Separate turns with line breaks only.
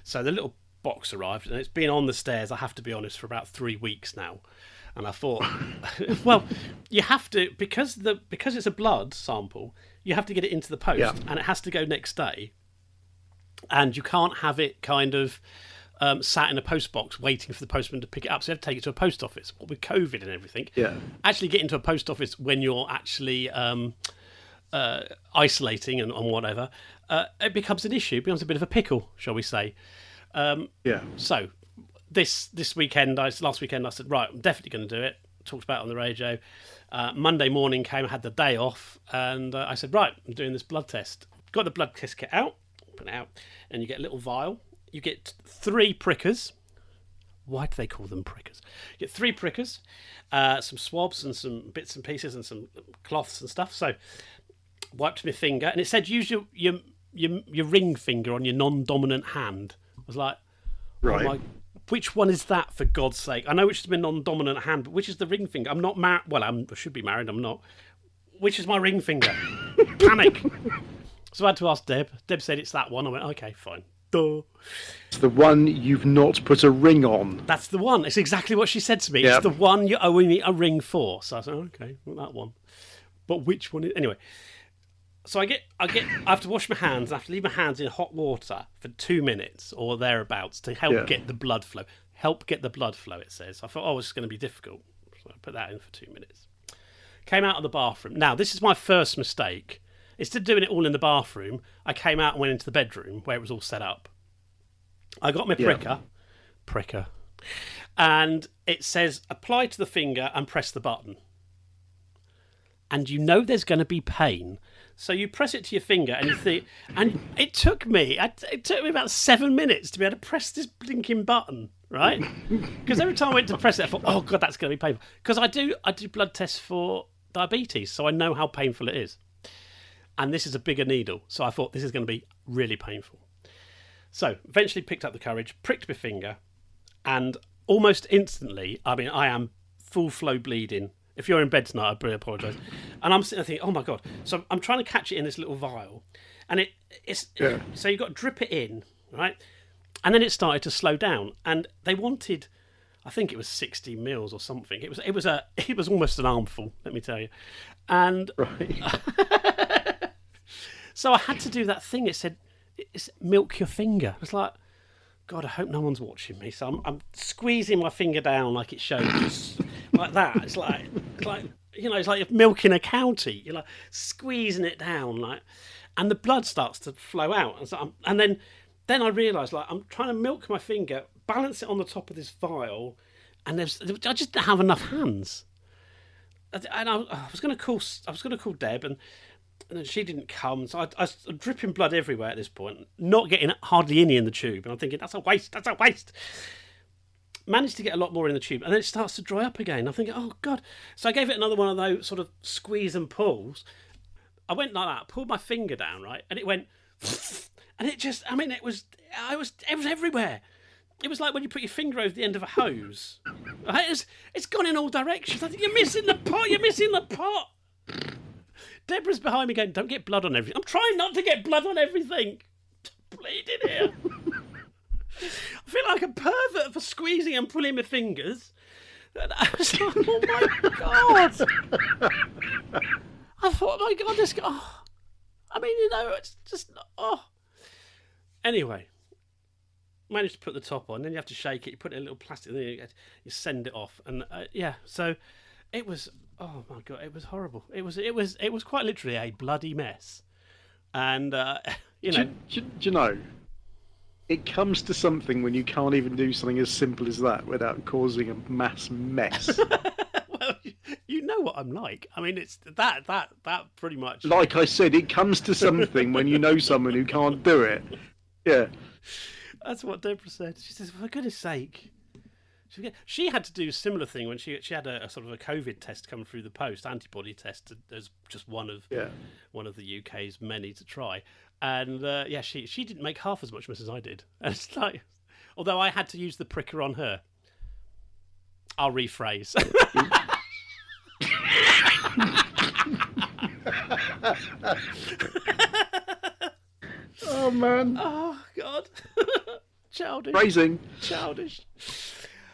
So the little box arrived, and it's been on the stairs, I have to be honest, for about 3 weeks now. And I thought, well, you have to, because it's a blood sample, you have to get it into the post, and it has to go next day. And you can't have it kind of sat in a post box waiting for the postman to pick it up. So you have to take it to a post office. Well, with COVID and everything, actually getting to a post office when you're actually isolating and whatever, it becomes an issue. It becomes a bit of a pickle, shall we say. So this weekend, last weekend, I said, right, I'm definitely going to do it. Talked about it on the radio. Monday morning came, I had the day off, and I said, right, I'm doing this blood test. Got the blood test kit out, open it out, and you get a little vial. You get 3 prickers. Why do they call them prickers? You get 3 prickers, some swabs and some bits and pieces and some cloths and stuff. So wiped my finger, and it said use your ring finger on your non-dominant hand. I was like,
right.
Oh my, which one is that, for God's sake? I know which is my non-dominant hand, but which is the ring finger? I'm not married. Well, I should be married. I'm not. Which is my ring finger? Panic. So I had to ask Deb. Deb said it's that one. I went, okay, fine. Duh.
It's the one you've not put a ring on.
That's the one. It's exactly what she said to me.
Yep.
It's the one you're owing me a ring for. So I said, okay, well, that one. But which one is... Anyway, so I have to wash my hands. I have to leave my hands in hot water for 2 minutes or thereabouts to help get the blood flow. Help get the blood flow, it says. I thought, it's going to be difficult. So I put that in for 2 minutes. Came out of the bathroom. Now, this is my first mistake. Instead of doing it all in the bathroom, I came out and went into the bedroom where it was all set up. I got my pricker, and it says apply to the finger and press the button. And you know there's going to be pain. So you press it to your finger and you think, and it took me about 7 minutes to be able to press this blinking button, right? Because every time I went to press it, I thought, oh God, that's going to be painful. Because I do blood tests for diabetes, so I know how painful it is. And this is a bigger needle, so I thought this is going to be really painful. So eventually picked up the courage, pricked my finger, and almost instantly, I mean, I am full flow bleeding. If you're in bed tonight, I really apologise. And I'm sitting there thinking, oh my God. So I'm trying to catch it in this little vial. And so you've got to drip it in, right? And then it started to slow down. And they wanted, I think it was 60 mils or something. It was almost an armful, let me tell you. And so I had to do that thing. It said, it's milk your finger. It's like, God, I hope no one's watching me. So I'm squeezing my finger down like it showed, just like that. It's like it's like milking a cow teat. You're like squeezing it down, like, and the blood starts to flow out. And so and then I realised, like, I'm trying to milk my finger, balance it on the top of this vial, and I just didn't have enough hands. And I was going to call Deb, and she didn't come, so I was dripping blood everywhere at this point, not getting hardly any in the tube, and I'm thinking, that's a waste. Managed to get a lot more in the tube, and then it starts to dry up again. I'm thinking, oh God. So I gave it another one of those sort of squeeze and pulls. I went like that, pulled my finger down, right, and it went, and it just, I mean, it was everywhere. It was like when you put your finger over the end of a hose. Right? It's gone in all directions. I think you're missing the pot. Deborah's behind me going, don't get blood on everything. I'm trying not to get blood on everything. I'm bleeding here. I feel like a pervert for squeezing and pulling my fingers. And I was like, oh my God. I thought, oh my God, this guy. Oh. I mean, it's just, oh. Anyway, managed to put the top on, then you have to shake it, you put it in a little plastic, then you send it off. And so it was, oh my God, it was horrible. It was quite literally a bloody mess. And,
Do you know, it comes to something when you can't even do something as simple as that without causing a mass mess.
Well, you know what I'm like. I mean, it's that pretty much.
Like I said, it comes to something when you know someone who can't do it. Yeah.
That's what Deborah said. She says, for goodness sake. She had to do a similar thing when she had a sort of a COVID test come through the post, antibody test, as just one of the UK's many to try. And she didn't make half as much mess as I did. And it's like, although I had to use the pricker on her. I'll rephrase.
Oh man.
Oh God. Childish.
Phrasing.
Childish.